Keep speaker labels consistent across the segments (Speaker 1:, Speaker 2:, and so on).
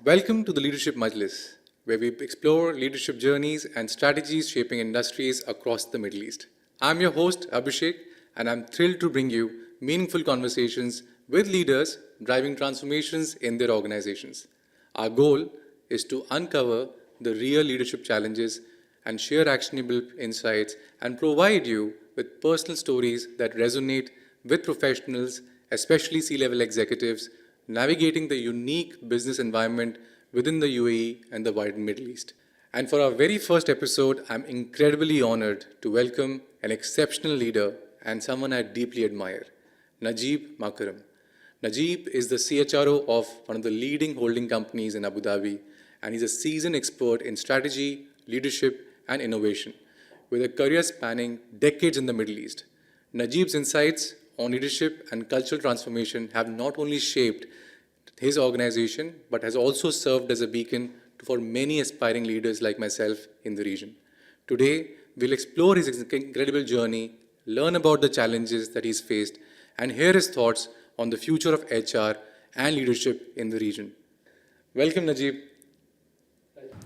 Speaker 1: Welcome to the Leadership Majlis, where we explore leadership journeys and strategies shaping industries across the Middle East. I'm your host, Abhishek, and I'm thrilled to bring you meaningful conversations with leaders driving transformations in their organizations. Our goal is to uncover the real leadership challenges and share actionable insights and provide you with personal stories that resonate with professionals, especially C-level executives, navigating the unique business environment within the UAE and the wider Middle East. And for our very first episode, I'm incredibly honored to welcome an exceptional leader and someone I deeply admire, Najib Makarem. Najib is the CHRO of one of the leading holding companies in Abu Dhabi, and he's a seasoned expert in strategy, leadership, and innovation, with a career spanning decades in the Middle East. Najib's insights on leadership and cultural transformation have not only shaped his organization, but has also served as a beacon for many aspiring leaders like myself in the region. Today, we'll explore his incredible journey, learn about the challenges that he's faced, and hear his thoughts on the future of HR and leadership in the region. Welcome, Najib.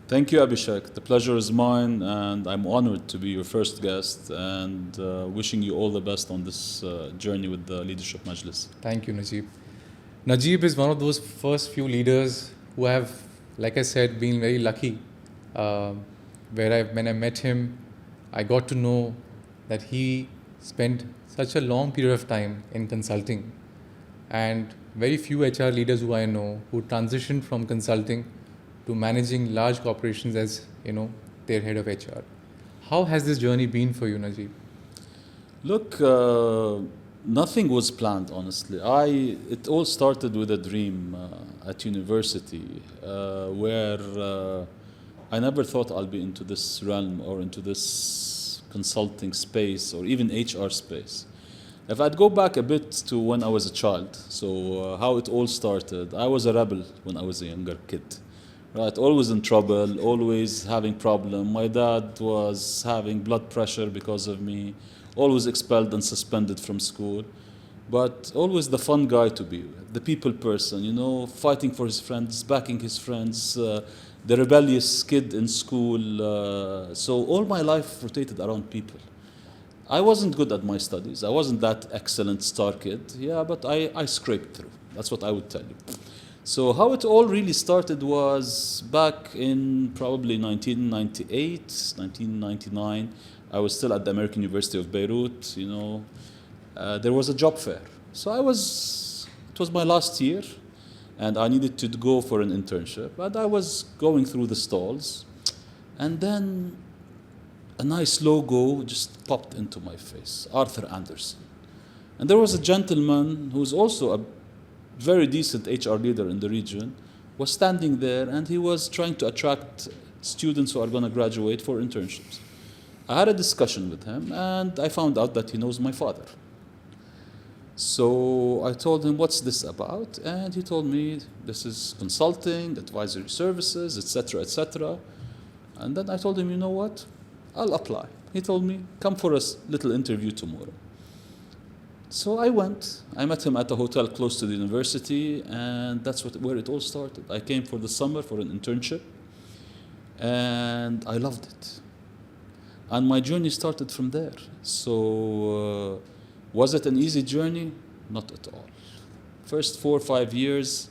Speaker 2: Thank you, Abhishek. The pleasure is mine, and I'm honored to be your first guest, and wishing you all the best on this journey with the Leadership Majlis.
Speaker 1: Thank you, Najib. Najib is one of those first few leaders who have, like I said, been very lucky. When I met him, I got to know that he spent such a long period of time in consulting, and very few HR leaders who I know who transitioned from consulting to managing large corporations as, their head of HR. How has this journey been for you, Najib?
Speaker 2: Look, nothing was planned, honestly. It all started with a dream at university where I never thought I'll be into this realm or into this consulting space or even HR space. If I'd go back a bit to when I was a child, so how it all started, I was a rebel when I was a younger kid. Right, always in trouble, always having problem. My dad was having blood pressure because of me, always expelled and suspended from school, but always the fun guy to be with, the people person, fighting for his friends, backing his friends, the rebellious kid in school. So all my life rotated around people. I wasn't good at my studies. I wasn't that excellent star kid, but I scraped through. That's what I would tell you. So how it all really started was back in probably 1998, 1999. I was still at the American University of Beirut, there was a job fair. So it was my last year, and I needed to go for an internship. And I was going through the stalls, and then a nice logo just popped into my face, Arthur Andersen. And there was a gentleman who's also a very decent HR leader in the region, was standing there, and he was trying to attract students who are going to graduate for internships. I had a discussion with him, and I found out that he knows my father. So I told him, what's this about? And he told me, this is consulting, advisory services, etc., etc. And then I told him, you know what? I'll apply. He told me, come for a little interview tomorrow. So I went. I met him at a hotel close to the university, and that's where it all started. I came for the summer for an internship, and I loved it. And my journey started from there. So was it an easy journey? Not at all. First 4 or 5 years,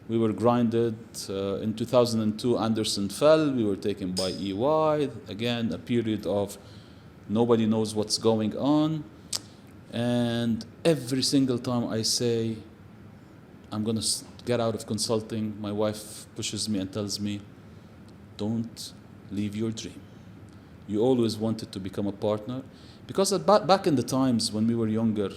Speaker 2: we were grinded. In 2002, Andersen fell. We were taken by EY. Again, a period of nobody knows what's going on. And every single time I say, I'm going to get out of consulting, my wife pushes me and tells me, don't leave your dream. You always wanted to become a partner. Because back in the times when we were younger,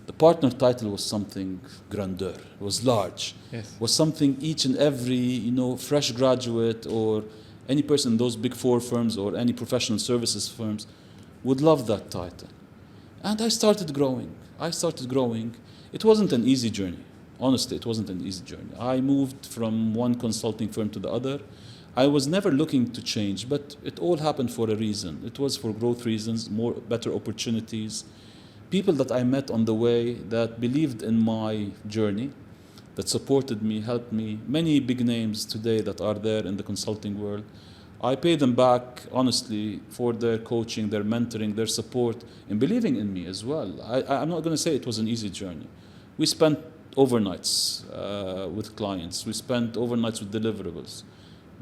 Speaker 2: the partner title was something grandeur, was large.
Speaker 1: Yes.
Speaker 2: Was something each and every, fresh graduate or any person in those big 4 firms or any professional services firms would love that title. And I started growing. It wasn't an easy journey. Honestly, it wasn't an easy journey. I moved from one consulting firm to the other. I was never looking to change, but it all happened for a reason. It was for growth reasons, better opportunities, people that I met on the way that believed in my journey, that supported me, helped me. Many big names today that are there in the consulting world. I pay them back, honestly, for their coaching, their mentoring, their support, and believing in me as well. I'm not going to say it was an easy journey. We spent overnights with clients. We spent overnights with deliverables.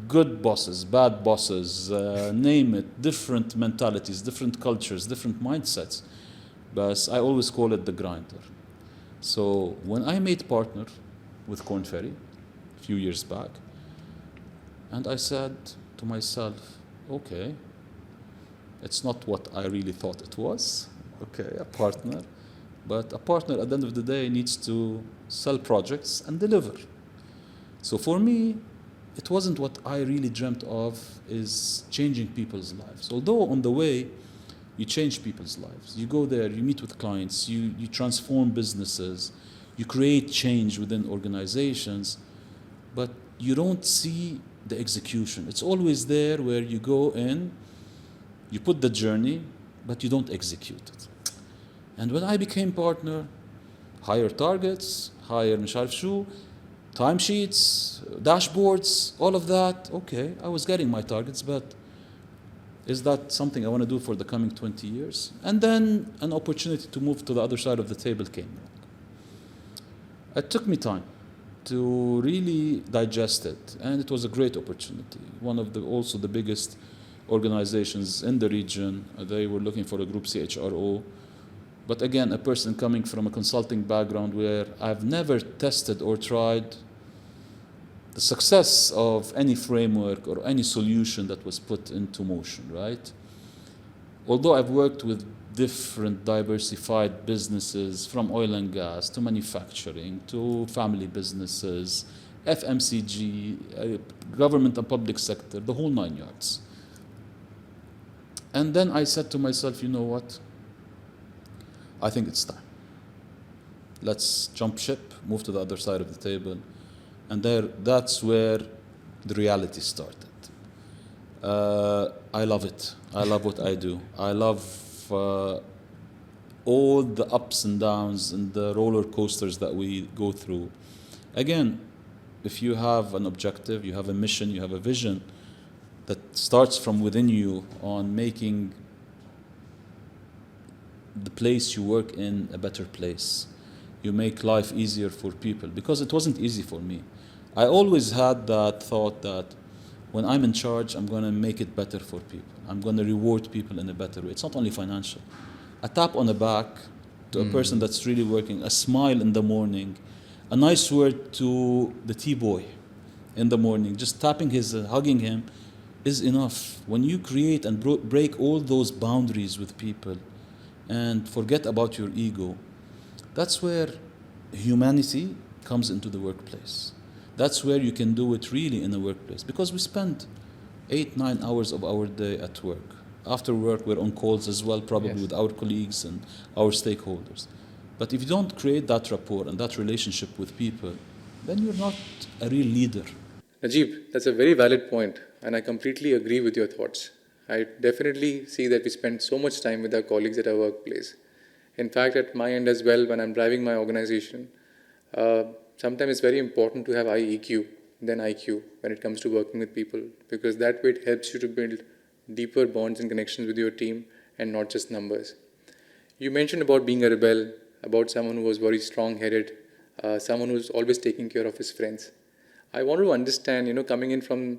Speaker 2: Good bosses, bad bosses, name it, different mentalities, different cultures, different mindsets. But I always call it the grinder. So when I made partner with Korn Ferry a few years back, and I said to myself, okay, it's not what I really thought it was, okay, a partner, but a partner at the end of the day needs to sell projects and deliver. So for me, it wasn't what I really dreamt of, is changing people's lives. Although on the way, you change people's lives. You go there, you meet with clients, you transform businesses, you create change within organizations, but you don't see the execution. It's always there where you go in, you put the journey, but you don't execute it. And when I became partner, higher targets, higher مش عارف شو, timesheets, dashboards, all of that, okay, I was getting my targets, but is that something I want to do for the coming 20 years? And then an opportunity to move to the other side of the table came along. It took me time to really digest it, and it was a great opportunity. One of the also the biggest organizations in the region, they were looking for a group CHRO. But again, a person coming from a consulting background where I've never tested or tried the success of any framework or any solution that was put into motion, right? Although I've worked with different diversified businesses, from oil and gas to manufacturing to family businesses, FMCG, government and public sector, the whole 9 yards. And then I said to myself, you know what? I think it's time. Let's jump ship, move to the other side of the table. And that's where the reality started. I love it. I love what I do. I love all the ups and downs and the roller coasters that we go through. Again, if you have an objective, you have a mission, you have a vision that starts from within you on making the place you work in a better place. You make life easier for people, because it wasn't easy for me. I always had that thought that when I'm in charge, I'm going to make it better for people. I'm going to reward people in a better way. It's not only financial. A tap on the back to a person that's really working, a smile in the morning, a nice word to the T-boy in the morning, just tapping his, hugging him is enough. When you create and break all those boundaries with people and forget about your ego, that's where humanity comes into the workplace. That's where you can do it really in a workplace, because we spend 8-9 hours of our day at work. After work, we're on calls as well, probably with our colleagues and our stakeholders. But if you don't create that rapport and that relationship with people, then you're not a real leader.
Speaker 1: Najib, that's a very valid point, and I completely agree with your thoughts. I definitely see that we spend so much time with our colleagues at our workplace. In fact, at my end as well, when I'm driving my organization, sometimes it's very important to have high EQ than IQ when it comes to working with people, because that way it helps you to build deeper bonds and connections with your team and not just numbers. You mentioned about being a rebel, about someone who was very strong-headed, someone who's always taking care of his friends. I want to understand, coming in from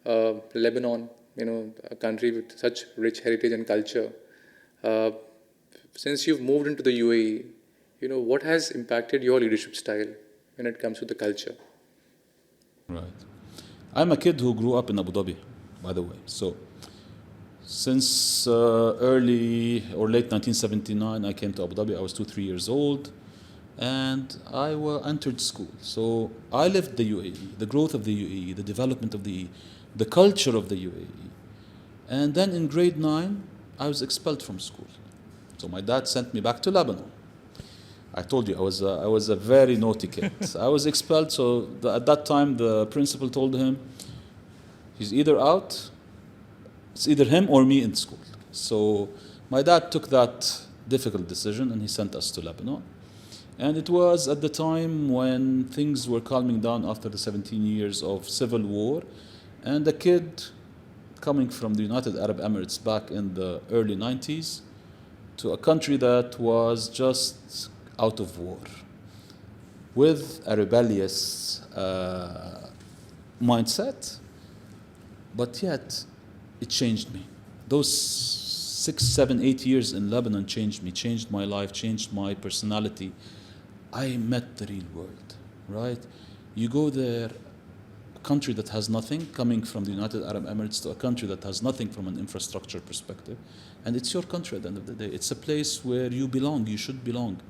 Speaker 1: Lebanon, a country with such rich heritage and culture, since you've moved into the UAE, what has impacted your leadership style when it comes to the culture?
Speaker 2: Right. I'm a kid who grew up in Abu Dhabi, by the way. So since early or late 1979, I came to Abu Dhabi. I was 2-3 years old, and I entered school. So I lived the UAE, the growth of the UAE, the development of the UAE, the culture of the UAE. And then in grade 9, I was expelled from school. So my dad sent me back to Lebanon. I told you I was a very naughty kid. I was expelled, so at that time the principal told him, he's either out, it's either him or me in school. So my dad took that difficult decision and he sent us to Lebanon. And it was at the time when things were calming down after the 17 years of civil war. And a kid coming from the United Arab Emirates back in the early 90s to a country that was just out of war with a rebellious mindset, but yet it changed me. Those 6, 7, 8 years in Lebanon changed me, changed my life, changed my personality. I met the real world, right? You go there, a country that has nothing, coming from the United Arab Emirates to a country that has nothing from an infrastructure perspective, and it's your country at the end of the day. It's a place where you belong, you should belong.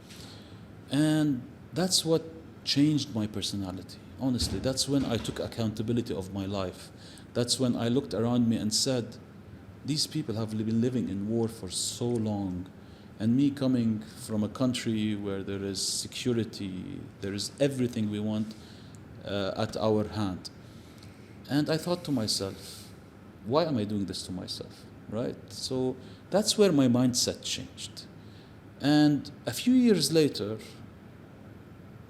Speaker 2: And that's what changed my personality, honestly. That's when I took accountability of my life. That's when I looked around me and said, these people have been living in war for so long, and me coming from a country where there is security, there is everything we want at our hand. And I thought to myself, why am I doing this to myself, right? So that's where my mindset changed. And a few years later,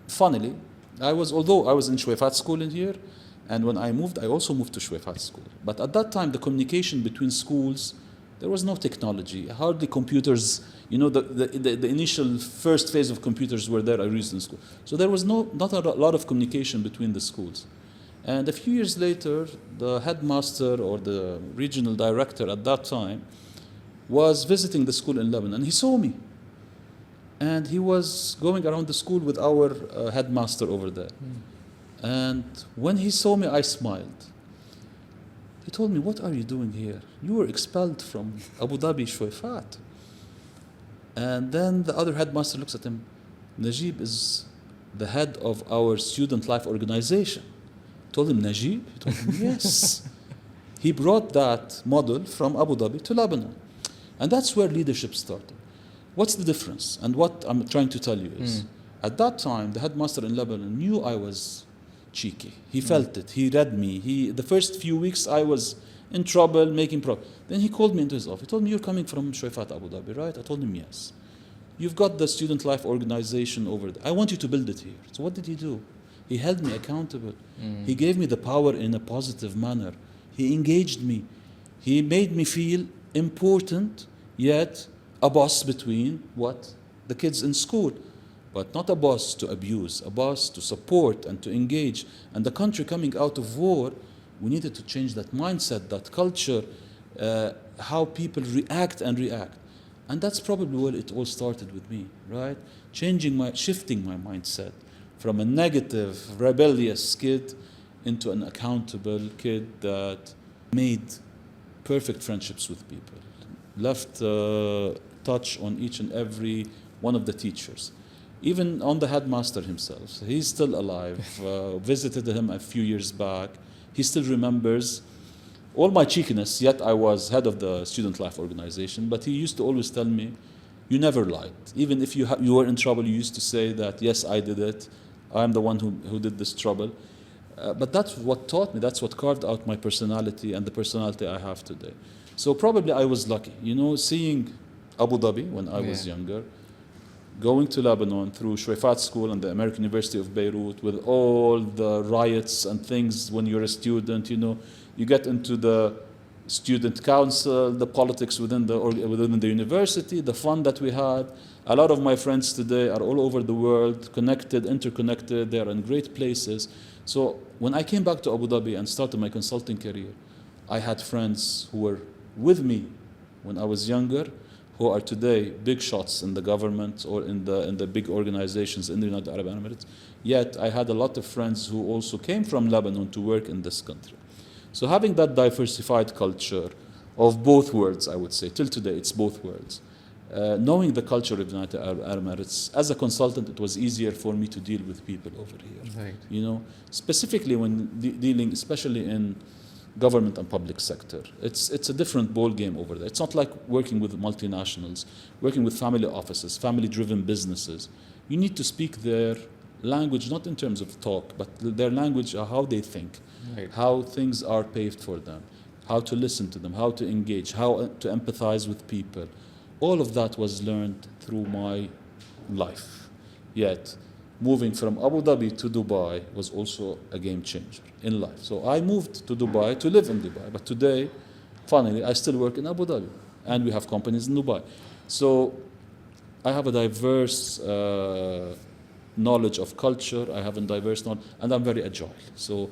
Speaker 2: funnily, although I was in Shwefat school in here, and when I moved, I also moved to Shwefat school. But at that time, the communication between schools, there was no technology, hardly computers. The initial first phase of computers were there, I used in school. So there was not a lot of communication between the schools. And a few years later, the headmaster or the regional director at that time was visiting the school in Lebanon, and he saw me. And he was going around the school with our headmaster over there. And when he saw me, I smiled. He told me, what are you doing here? You were expelled from Abu Dhabi Shwefat. And then the other headmaster looks at him. Najib is the head of our student life organization. I told him, Najib? He told him, yes. He brought that model from Abu Dhabi to Lebanon. And that's where leadership started. What's the difference? And what I'm trying to tell you is, at that time, the headmaster in Lebanon knew I was cheeky. He felt it. He read me. The first few weeks, I was in trouble, making problems. Then he called me into his office. He told me, you're coming from Shwefat, Abu Dhabi, right? I told him, yes. You've got the student life organization over there. I want you to build it here. So what did he do? He held me accountable. He gave me the power in a positive manner. He engaged me. He made me feel important, yet a boss between the kids in school. But not a boss to abuse, a boss to support and to engage. And the country coming out of war, we needed to change that mindset, that culture, how people react. And that's probably where it all started with me, right? Shifting my mindset from a negative, rebellious kid into an accountable kid that made perfect friendships with people, left touch on each and every one of the teachers. Even on the headmaster himself, he's still alive. Visited him a few years back. He still remembers all my cheekiness, yet I was head of the student life organization. But he used to always tell me, you never lied. Even if you were in trouble, you used to say that, yes, I did it. I'm the one who did this trouble. But that's what taught me, that's what carved out my personality and the personality I have today. So probably I was lucky, seeing Abu Dhabi when I was younger, going to Lebanon through Shwefat School and the American University of Beirut with all the riots and things when you're a student, you get into the student council, the politics within the university, the fun that we had. A lot of my friends today are all over the world, connected, interconnected, they are in great places. So when I came back to Abu Dhabi and started my consulting career, I had friends who were with me when I was younger, who are today big shots in the government or in the big organizations in the United Arab Emirates. Yet I had a lot of friends who also came from Lebanon to work in this country. So having that diversified culture of both worlds, I would say, till today it's both worlds. Knowing the culture of the United Arab Emirates, as a consultant, it was easier for me to deal with people over here. Right. Specifically when dealing, especially in government and public sector. It's a different ball game over there. It's not like working with multinationals, working with family offices, family-driven businesses. You need to speak their language, not in terms of talk, but their language, how they think, right. How things are paved for them, how to listen to them, how to engage, how to empathize with people. All of that was learned through my life. Yet, moving from Abu Dhabi to Dubai was also a game changer in life. So I moved to Dubai to live in Dubai. But today, finally, I still work in Abu Dhabi. And we have companies in Dubai. So I have a diverse knowledge of culture. I have a diverse knowledge. And I'm very agile. So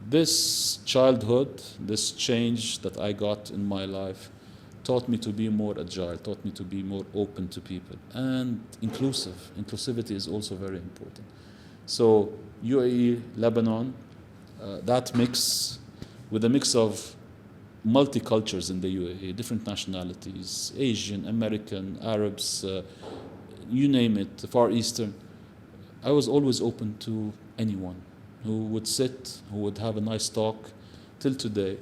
Speaker 2: this childhood, this change that I got in my life taught me to be more agile, taught me to be more open to people and inclusive. Inclusivity is also very important. So UAE, Lebanon, that mix with a mix of multicultures in the UAE, different nationalities, Asian, American, Arabs, you name it, Far Eastern. I was always open to anyone who would sit, who would have a nice talk till today.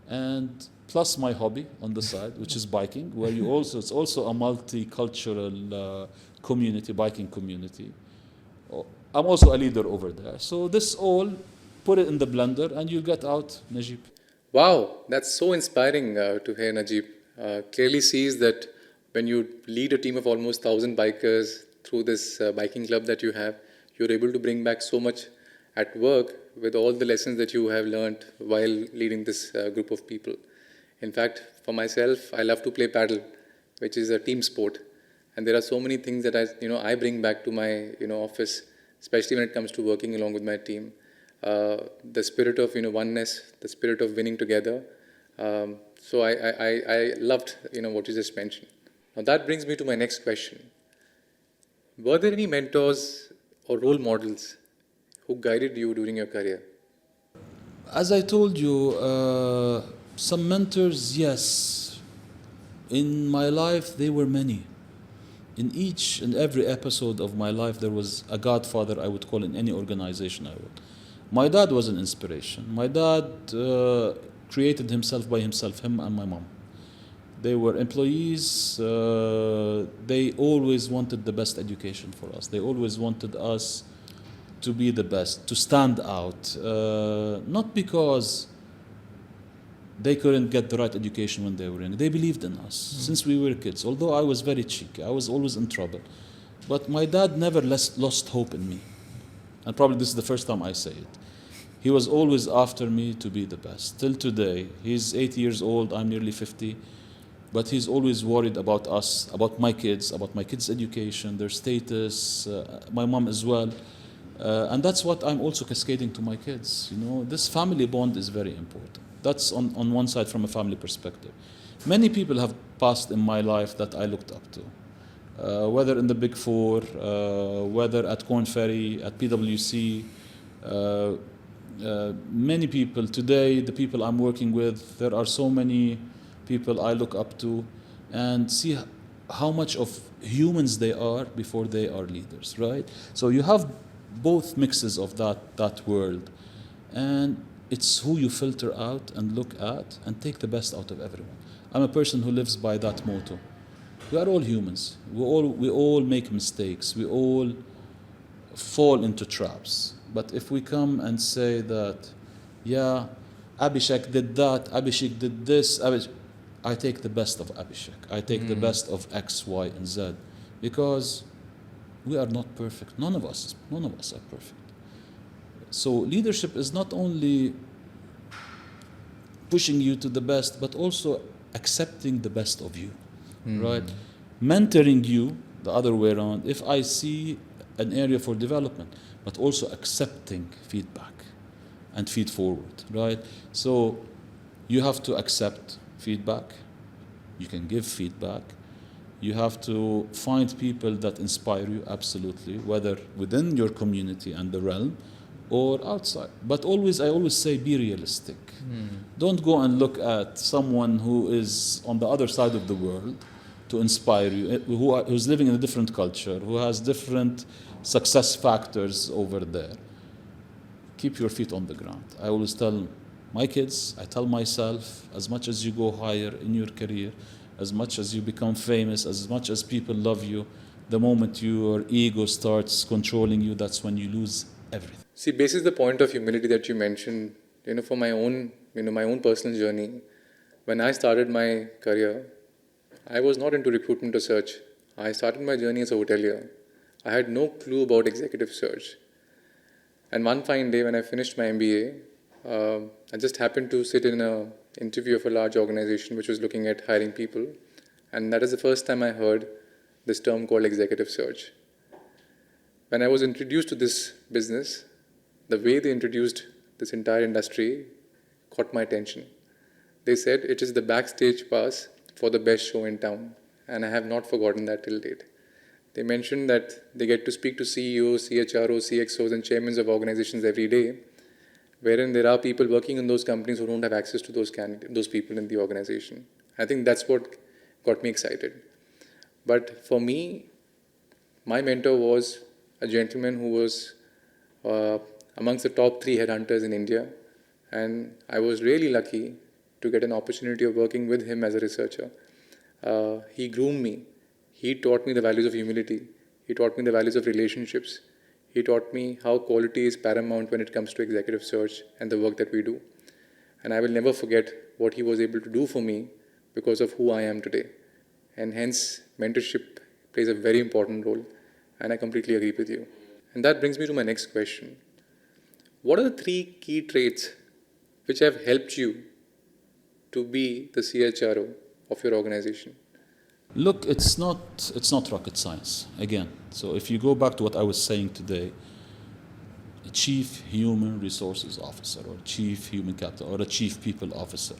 Speaker 2: And plus my hobby on the side, which is biking, where it's also a multicultural community, biking community. I'm also a leader over there. So this all, put it in the blender and you get out, Najib.
Speaker 1: Wow, that's so inspiring to hear, Najib. Clearly sees that when you lead a team of almost 1,000 bikers through this biking club that you have, you're able to bring back so much at work with all the lessons that you have learned while leading this group of people. In fact, for myself, I love to play paddle, which is a team sport. And there are so many things that I bring back to my office, especially when it comes to working along with my team. The spirit of oneness, the spirit of winning together. So I loved what you just mentioned. Now that brings me to my next question. Were there any mentors or role models who guided you during your career?
Speaker 2: As I told you, some mentors, yes. In my life, there were many. In each and every episode of my life, there was a godfather, I would call, in any organization I would. My dad was an inspiration. My dad created himself by himself, him and my mom. They were employees. They always wanted the best education for us. They always wanted us to be the best, to stand out. Not because they couldn't get the right education when they were young. They believed in us since we were kids. Although I was very cheeky, I was always in trouble. But my dad never lost hope in me. And probably this is the first time I say it. He was always after me to be the best. Till today, he's 80 years old, I'm nearly 50. But he's always worried about us, about my kids' education, their status, my mom as well. And that's what I'm also cascading to my kids. This family bond is very important. That's on one side from a family perspective. Many people have passed in my life that I looked up to. Whether in the Big Four, whether at Corn Ferry, at PwC, many people today, the people I'm working with, there are so many people I look up to and see how much of humans they are before they are leaders, right? So you have both mixes of that world, and it's who you filter out and look at and take the best out of everyone. I'm a person who lives by that motto. We are all humans. We all make mistakes. We all fall into traps. But if we come and say that, yeah, Abhishek did that, Abhishek did this, I take the best of Abhishek. I take the best of X, Y, and Z, because we are not perfect. None of us are perfect. So leadership is not only pushing you to the best, but also accepting the best of you, right? Mentoring you the other way around. If I see an area for development, but also accepting feedback and feed forward, right? So you have to accept feedback. You can give feedback. You have to find people that inspire you, absolutely, whether within your community and the realm or outside. But I always say, be realistic. Don't go and look at someone who is on the other side of the world to inspire you, who's living in a different culture, who has different success factors over there. Keep your feet on the ground. I always tell my kids, I tell myself, as much as you go higher in your career, as much as you become famous, as much as people love you, the moment your ego starts controlling you, that's when you lose everything.
Speaker 1: See, basis the point of humility that you mentioned, for my own, my own personal journey, when I started my career, I was not into recruitment or search. I started my journey as a hotelier. I had no clue about executive search. And one fine day when I finished my MBA, I just happened to sit in an interview of a large organization which was looking at hiring people. And that is the first time I heard this term called executive search. When I was introduced to this business, the way they introduced this entire industry caught my attention. They said it is the backstage pass for the best show in town, and I have not forgotten that till date. They mentioned that they get to speak to CEOs, CHROs, CXOs, and chairmen of organizations every day, wherein there are people working in those companies who don't have access to those people in the organization. I think that's what got me excited. But for me, my mentor was a gentleman who was amongst the top 3 headhunters in India, and I was really lucky to get an opportunity of working with him as a researcher. He groomed me. He taught me the values of humility. He taught me the values of relationships. He taught me how quality is paramount when it comes to executive search and the work that we do. And I will never forget what he was able to do for me because of who I am today. And hence, mentorship plays a very important role. And I completely agree with you. And that brings me to my next question. What are the 3 key traits which have helped you to be the CHRO of your organization?
Speaker 2: Look, it's not rocket science, again. So if you go back to what I was saying today, a chief human resources officer or chief human capital or a chief people officer,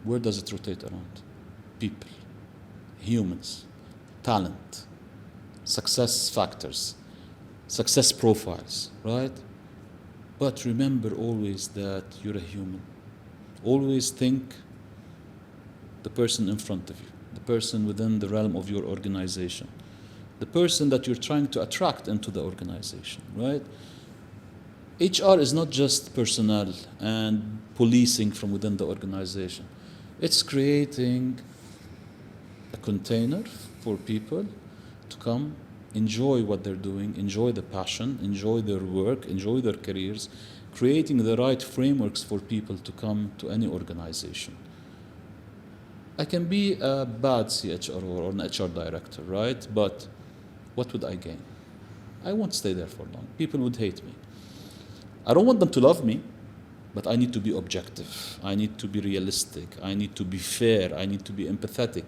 Speaker 2: where does it rotate around? People, humans, talent, success factors, success profiles, right? But remember always that you're a human. Always think the person in front of you, the person within the realm of your organization, the person that you're trying to attract into the organization, right? HR is not just personnel and policing from within the organization. It's creating a container for people to come, enjoy what they're doing, enjoy the passion, enjoy their work, enjoy their careers, creating the right frameworks for people to come to any organization. I can be a bad CHRO or an HR director, right? But what would I gain? I won't stay there for long. People would hate me. I don't want them to love me, but I need to be objective. I need to be realistic. I need to be fair. I need to be empathetic.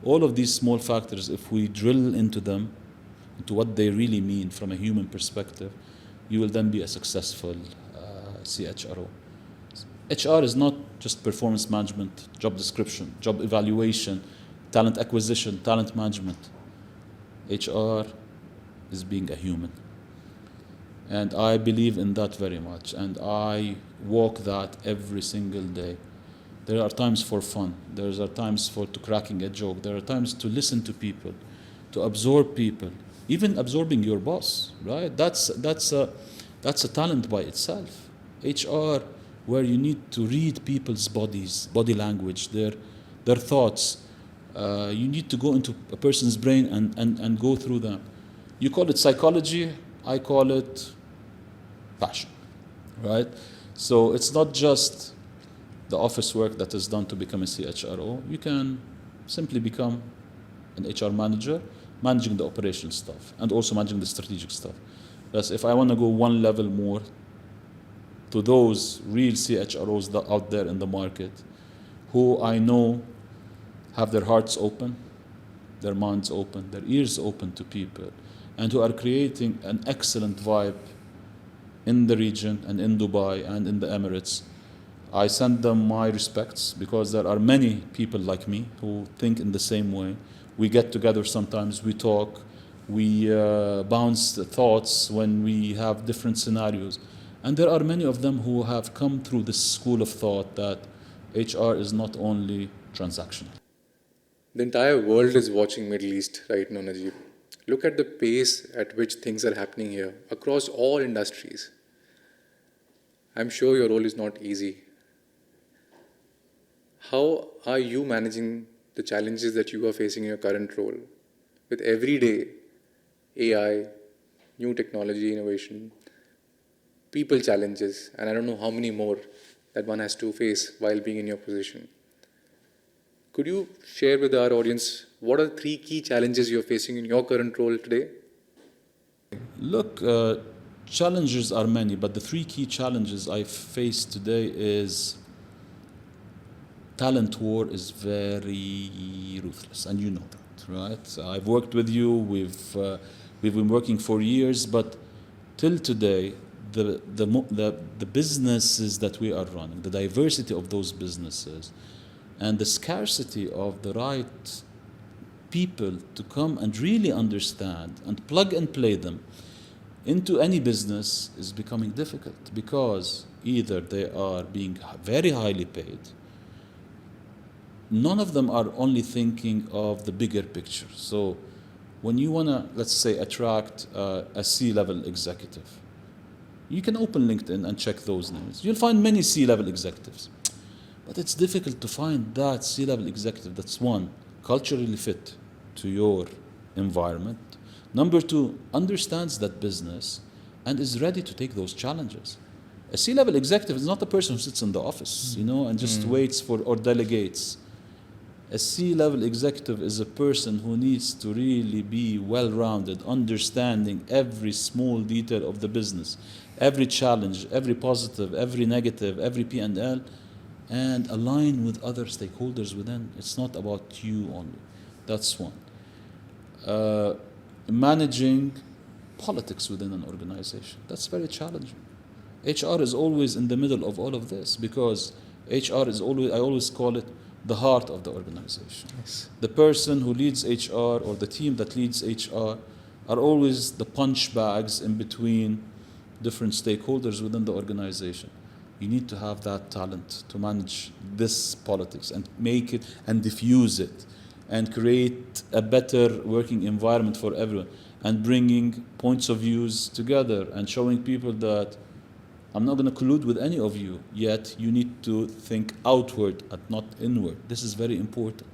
Speaker 2: All of these small factors, if we drill into them, into what they really mean from a human perspective, you will then be a successful CHRO. HR is not just performance management, job description, job evaluation, talent acquisition, talent management. HR is being a human. And I believe in that very much. And I walk that every single day. There are times for fun. There are times to cracking a joke. There are times to listen to people, to absorb people, even absorbing your boss, right? That's a talent by itself. HR, where you need to read people's body language, their thoughts. You need to go into a person's brain and go through them. You call it psychology, I call it passion, right? So it's not just the office work that is done to become a CHRO. You can simply become an HR manager, managing the operational stuff and also managing the strategic stuff. Thus, if I want to go one level more to those real CHROs that out there in the market who I know have their hearts open, their minds open, their ears open to people, and who are creating an excellent vibe in the region and in Dubai and in the Emirates, I send them my respects because there are many people like me who think in the same way. We get together sometimes, we talk, we bounce thoughts when we have different scenarios. And there are many of them who have come through this school of thought that HR is not only transactional.
Speaker 1: The entire world is watching Middle East right now, Najib. Look at the pace at which things are happening here across all industries. I'm sure your role is not easy. How are you managing the challenges that you are facing in your current role with everyday AI, new technology, innovation, people challenges, and I don't know how many more that one has to face while being in your position? Could you share with our audience what are the 3 key challenges you're facing in your current role today?
Speaker 2: Look, challenges are many, but the 3 key challenges I face today is talent war is very ruthless, and you know that, right? I've worked with you. We've been working for years, but till today, the businesses that we are running, the diversity of those businesses, and the scarcity of the right people to come and really understand and plug and play them into any business is becoming difficult, because either they are being very highly paid. None of them are only thinking of the bigger picture. So when you want to, let's say, attract a C-level executive, you can open LinkedIn and check those names. You'll find many C-level executives. But it's difficult to find that C-level executive that's, one, culturally fit to your environment. Number 2, understands that business and is ready to take those challenges. A C-level executive is not a person who sits in the office, and just waits for or delegates. A C-level executive is a person who needs to really be well-rounded, understanding every small detail of the business, every challenge, every positive, every negative, every P&L, and align with other stakeholders within. It's not about you only. That's one. Managing politics within an organization. That's very challenging. HR is always in the middle of all of this, because HR is always, I always call it, the heart of the organization.
Speaker 1: Yes.
Speaker 2: The person who leads HR or the team that leads HR are always the punch bags in between different stakeholders within the organization. You need to have that talent to manage this politics and make it and diffuse it and create a better working environment for everyone, and bringing points of views together and showing people that I'm not going to collude with any of you, yet you need to think outward and not inward. This is very important.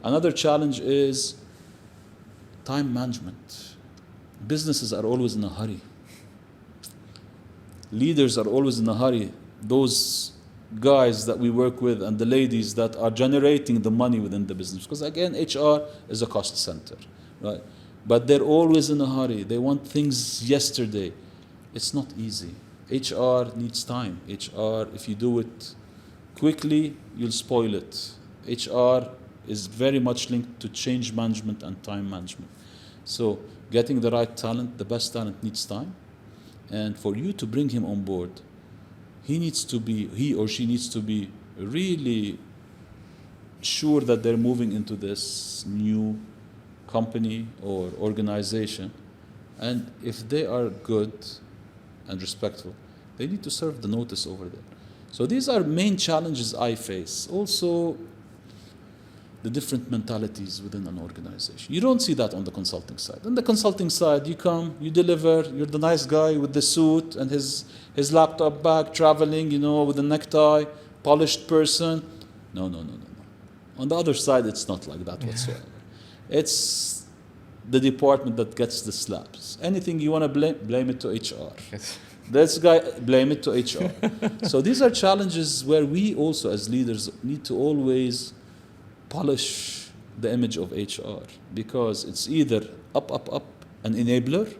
Speaker 2: Another challenge is time management. Businesses are always in a hurry. Leaders are always in a hurry. Those guys that we work with and the ladies that are generating the money within the business. Because again, HR is a cost center, right? But they're always in a hurry. They want things yesterday. It's not easy. HR needs time. HR, if you do it quickly, you'll spoil it. HR is very much linked to change management and time management. So getting the right talent, the best talent, needs time. And for you to bring him on board, he or she needs to be really sure that they're moving into this new company or organization. And if they are good and respectful, they need to serve the notice over there. So these are main challenges I face. Also, the different mentalities within an organization. You don't see that on the consulting side. On the consulting side, you come, you deliver, you're the nice guy with the suit and his laptop bag, traveling, with a necktie, polished person. No. On the other side, it's not like that whatsoever. It's the department that gets the slaps. Anything you want to blame it to HR.
Speaker 1: Yes.
Speaker 2: This guy, blame it to HR. So these are challenges where we also, as leaders, need to always polish the image of HR, because it's either up, an enabler,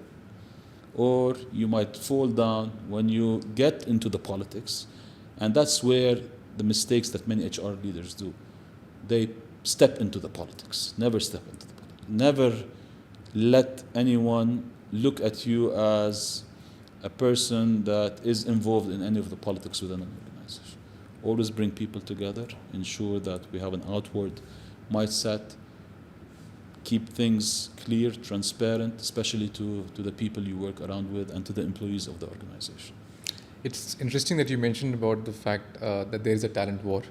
Speaker 2: or you might fall down when you get into the politics. And that's where the mistakes that many HR leaders do. They step into the politics, never step into the politics. Never let anyone look at you as a person that is involved in any of the politics within an organization. Always bring people together, ensure that we have an outward mindset, keep things clear, transparent, especially to the people you work around with and to the employees of the organization.
Speaker 1: It's interesting that you mentioned about the fact that there is a talent war.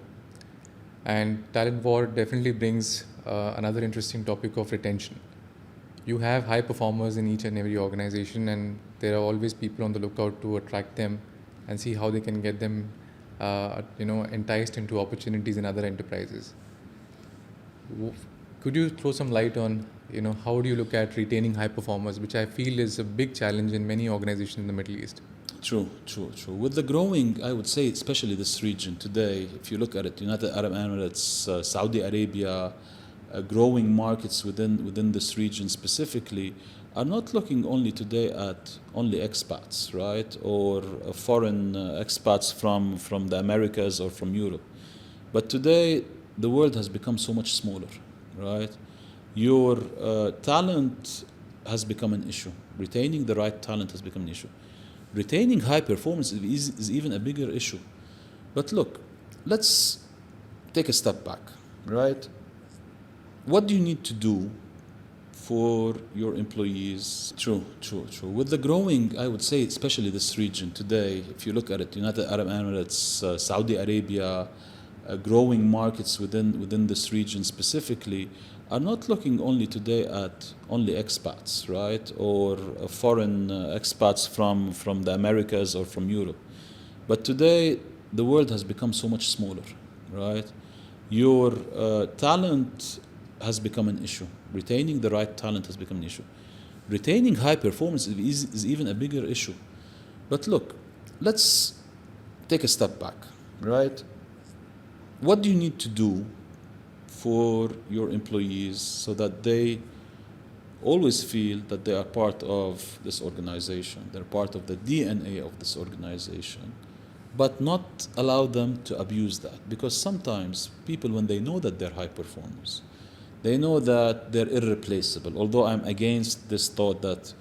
Speaker 1: And talent war definitely brings another interesting topic of retention. You have high performers in each and every organization, and there are always people on the lookout to attract them and see how they can get them enticed into opportunities in other enterprises. Could you throw some light on, how do you look at retaining high performers, which I feel is a big challenge in many organizations in the Middle East?
Speaker 2: True. With the growing, I would say, especially this region today, if you look at it, United Arab Emirates, Saudi Arabia, growing markets within this region specifically are not looking only today at only expats, right, or foreign expats from the Americas or from Europe. But today, the world has become so much smaller, right? Your talent has become an issue. Retaining the right talent has become an issue. Retaining high performance is even a bigger issue. But look, let's take a step back, right? What do you need to do for your employees? True. With the growing, I would say, especially this region today, if you look at it, United Arab Emirates, Saudi Arabia, growing markets within this region specifically are not looking only today at only expats, right, or foreign expats from the Americas or from Europe. But today, the world has become so much smaller, right? Your talent has become an issue. Retaining the right talent has become an issue. Retaining high performance is even a bigger issue. But look, let's take a step back, right? What do you need to do for your employees so that they always feel that they are part of this organization, they're part of the DNA of this organization, but not allow them to abuse that? Because sometimes people, when they know that they're high performers, they know that they're irreplaceable, although I'm against this thought that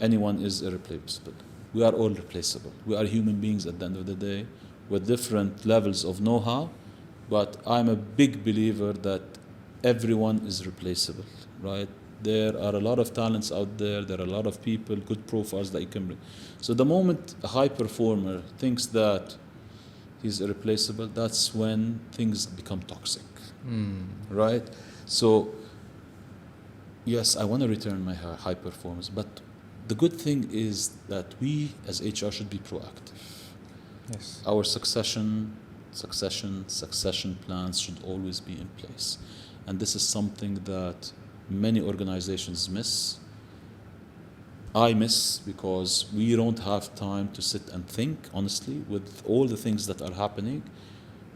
Speaker 2: anyone is irreplaceable. We are all replaceable. We are human beings at the end of the day with different levels of know-how, but I'm a big believer that everyone is replaceable, right? There are a lot of talents out there. There are a lot of people, good profiles that you can bring. So the moment a high performer thinks that he's irreplaceable, that's when things become toxic, right? So, yes, I want to return my high performance, but the good thing is that we as HR should be proactive.
Speaker 1: Yes.
Speaker 2: Our succession plans should always be in place. And this is something that many organizations miss. I miss because we don't have time to sit and think, honestly, with all the things that are happening.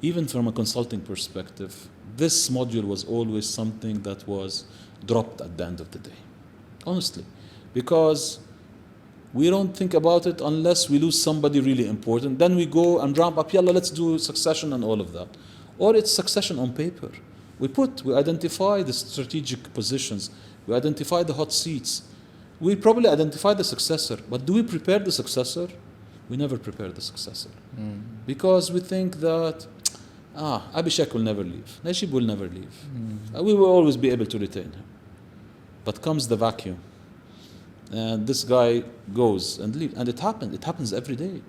Speaker 2: Even from a consulting perspective, this module was always something that was dropped at the end of the day, honestly, because we don't think about it unless we lose somebody really important. Then we go and ramp up, yalla, let's do succession and all of that. Or it's succession on paper. We identify the strategic positions, we identify the hot seats, we probably identify the successor, but do we prepare the successor? We never prepare the successor. Because we think that, Abhishek will never leave, Najib will never leave. We will always be able to retain him. But comes the vacuum, and this guy goes and leaves. And it happens every day.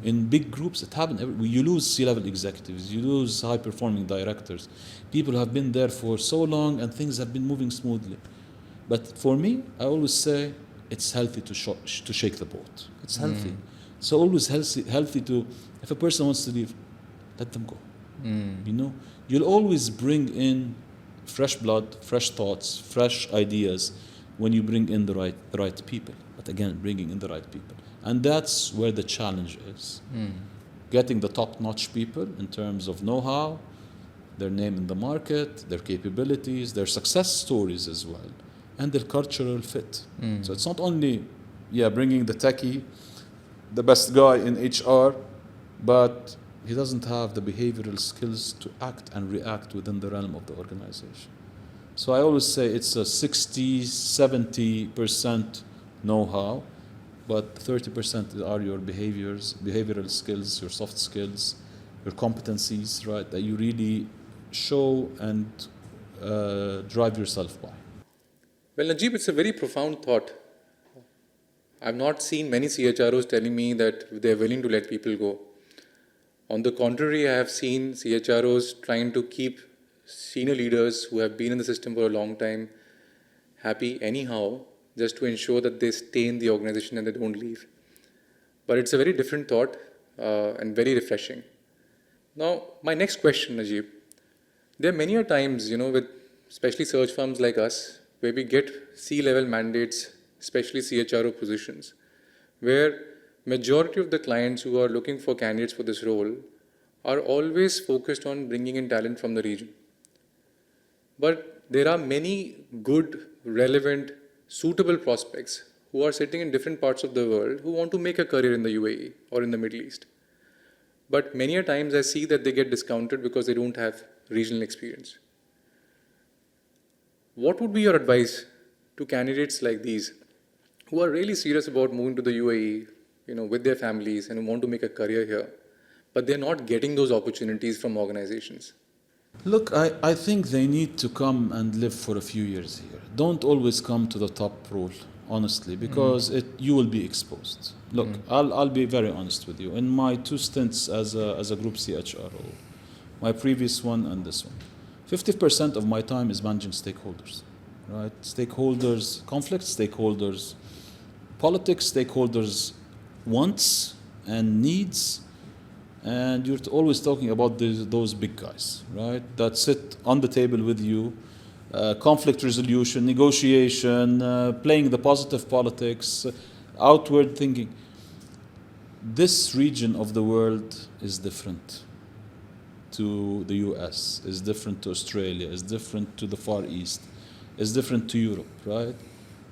Speaker 2: In big groups, it happens. You lose C-level executives, you lose high-performing directors, people who have been there for so long and things have been moving smoothly. But for me, I always say it's healthy to shake the boat. It's healthy. It's always healthy to, if a person wants to leave, let them go. You'll always bring in fresh blood, fresh thoughts, fresh ideas when you bring in the right people. But again, bringing in the right people. And that's where the challenge is. Getting the top-notch people in terms of know-how, their name in the market, their capabilities, their success stories as well, and their cultural fit. So it's not only, bringing the techie, the best guy in HR, but he doesn't have the behavioral skills to act and react within the realm of the organization. So I always say it's a 60-70% know-how, but 30% are your behavioral skills, your soft skills, your competencies, right, that you really show and drive yourself by.
Speaker 1: Well, Najib, it's a very profound thought. I've not seen many CHROs telling me that they're willing to let people go. On the contrary, I have seen CHROs trying to keep senior leaders who have been in the system for a long time happy anyhow, just to ensure that they stay in the organization and they don't leave. But it's a very different thought and very refreshing. Now, my next question, Najib. There are many a times, with especially search firms like us, where we get C-level mandates, especially CHRO positions, where majority of the clients who are looking for candidates for this role are always focused on bringing in talent from the region. But there are many good, relevant, suitable prospects who are sitting in different parts of the world who want to make a career in the UAE or in the Middle East. But many a times I see that they get discounted because they don't have regional experience. What would be your advice to candidates like these who are really serious about moving to the UAE, with their families and who want to make a career here, but they're not getting those opportunities from organizations?
Speaker 2: Look, I think they need to come and live for a few years here. Don't always come to the top role, honestly, because you will be exposed. Look, I'll be very honest with you. In my 2 stints as a group CHRO, my previous one and this one, 50% of my time is managing stakeholders, right? Stakeholders, conflict stakeholders, politics stakeholders, wants and needs. And you're always talking about those big guys, right? That sit on the table with you, conflict resolution, negotiation, playing the positive politics, outward thinking. This region of the world is different to the US, is different to Australia, is different to the Far East, is different to Europe, right?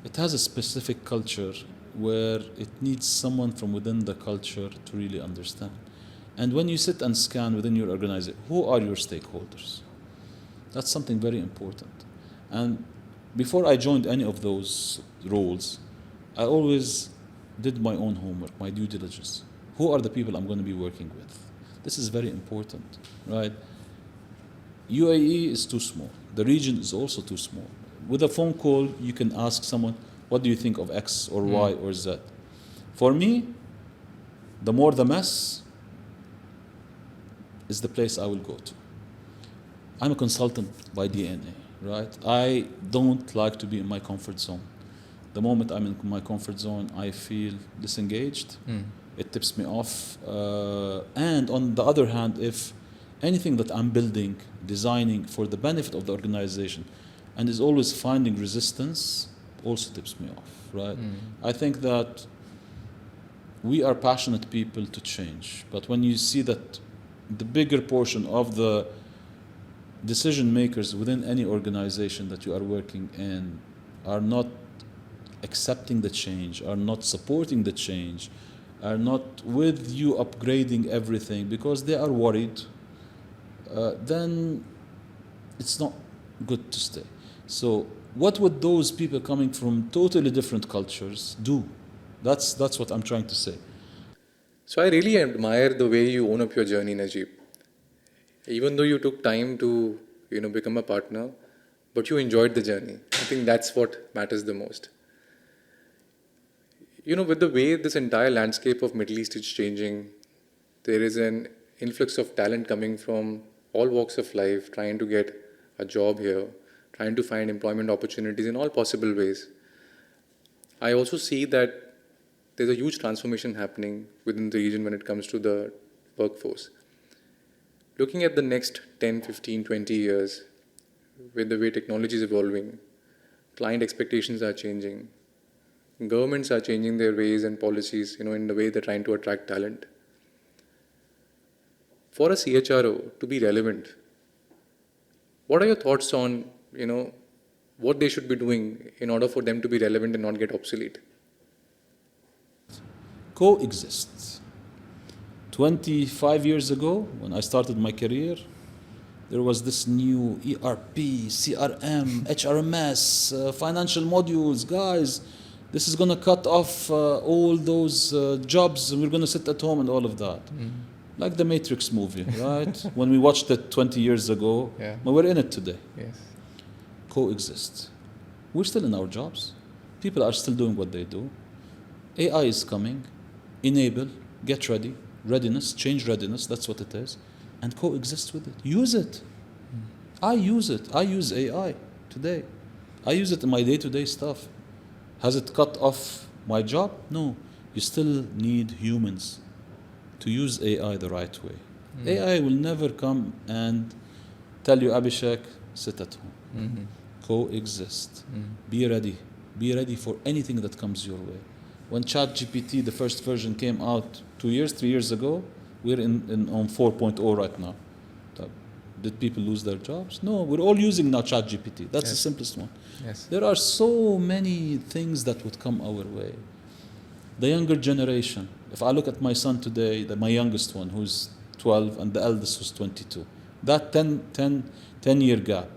Speaker 2: It has a specific culture where it needs someone from within the culture to really understand. And when you sit and scan within your organization, who are your stakeholders? That's something very important. And before I joined any of those roles, I always did my own homework, my due diligence. Who are the people I'm going to be working with? This is very important, right? UAE is too small. The region is also too small. With a phone call, you can ask someone, what do you think of X or Y or Z? For me, the more the mess is the place I will go to. I'm a consultant by DNA, right? I don't like to be in my comfort zone. The moment I'm in my comfort zone, I feel disengaged. It tips me off. And on the other hand, if anything that I'm building, designing for the benefit of the organization, and is always finding resistance, also tips me off, right? I think that we are passionate people to change, but when you see that the bigger portion of the decision makers within any organization that you are working in are not accepting the change, are not supporting the change, are not with you upgrading everything because they are worried, then it's not good to stay. So what would those people coming from totally different cultures do? That's what I'm trying to say.
Speaker 1: So I really admire the way you own up your journey, Najib. Even though you took time to, become a partner, but you enjoyed the journey. I think that's what matters the most. With the way this entire landscape of Middle East is changing, there is an influx of talent coming from all walks of life, trying to get a job here, trying to find employment opportunities in all possible ways. I also see that there's a huge transformation happening within the region when it comes to the workforce. Looking at the next 10, 15, 20 years, with the way technology is evolving, client expectations are changing, governments are changing their ways and policies, in the way they're trying to attract talent. For a CHRO to be relevant, what are your thoughts on, what they should be doing in order for them to be relevant and not get obsolete?
Speaker 2: Coexist. 25 years ago, when I started my career, there was this new ERP, CRM, HRMS, financial modules. Guys, this is going to cut off all those jobs, and we're going to sit at home and all of that. Like the Matrix movie, right? When we watched it 20 years ago, but we're in it today.
Speaker 1: Yes.
Speaker 2: Coexist. We're still in our jobs. People are still doing what they do. AI is coming. Enable, get ready, readiness, change readiness, that's what it is, and coexist with it. Use it. I use it. I use AI today. I use it in my day-to-day stuff. Has it cut off my job? No. You still need humans to use AI the right way. AI will never come and tell you, Abhishek, sit at home. Coexist. Be ready. Be ready for anything that comes your way. When ChatGPT, the first version, came out 2 years, 3 years ago, we're on 4.0 right now. Did people lose their jobs? No, we're all using now ChatGPT. That's the
Speaker 1: Yes.
Speaker 2: simplest one.
Speaker 1: Yes.
Speaker 2: There are so many things that would come our way. The younger generation, if I look at my son today, my youngest one who's 12 and the eldest who's 22, that 10-year gap,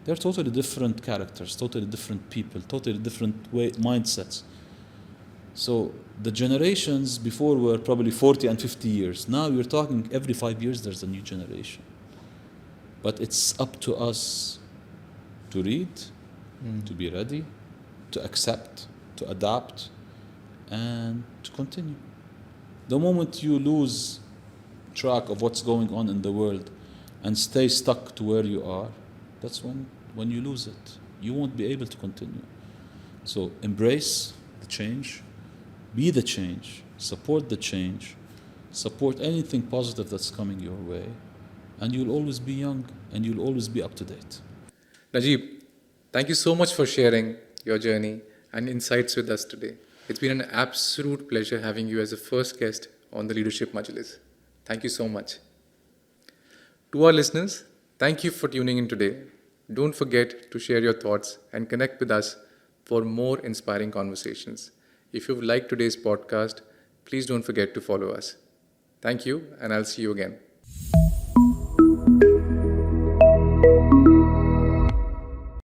Speaker 2: they're totally different characters, totally different people, totally different mindsets. So the generations before were probably 40 and 50 years. Now you're talking every 5 years there's a new generation. But it's up to us to read, to be ready, to accept, to adapt, and to continue. The moment you lose track of what's going on in the world and stay stuck to where you are, that's when you lose it. You won't be able to continue. So embrace the change, be the change, support the change, support anything positive that's coming your way, and you'll always be young and you'll always be up to date.
Speaker 1: Najib, thank you so much for sharing your journey and insights with us today. It's been an absolute pleasure having you as the first guest on the Leadership Majlis. Thank you so much. To our listeners, thank you for tuning in today. Don't forget to share your thoughts and connect with us for more inspiring conversations. If you've liked today's podcast, please don't forget to follow us. Thank you, and I'll see you again.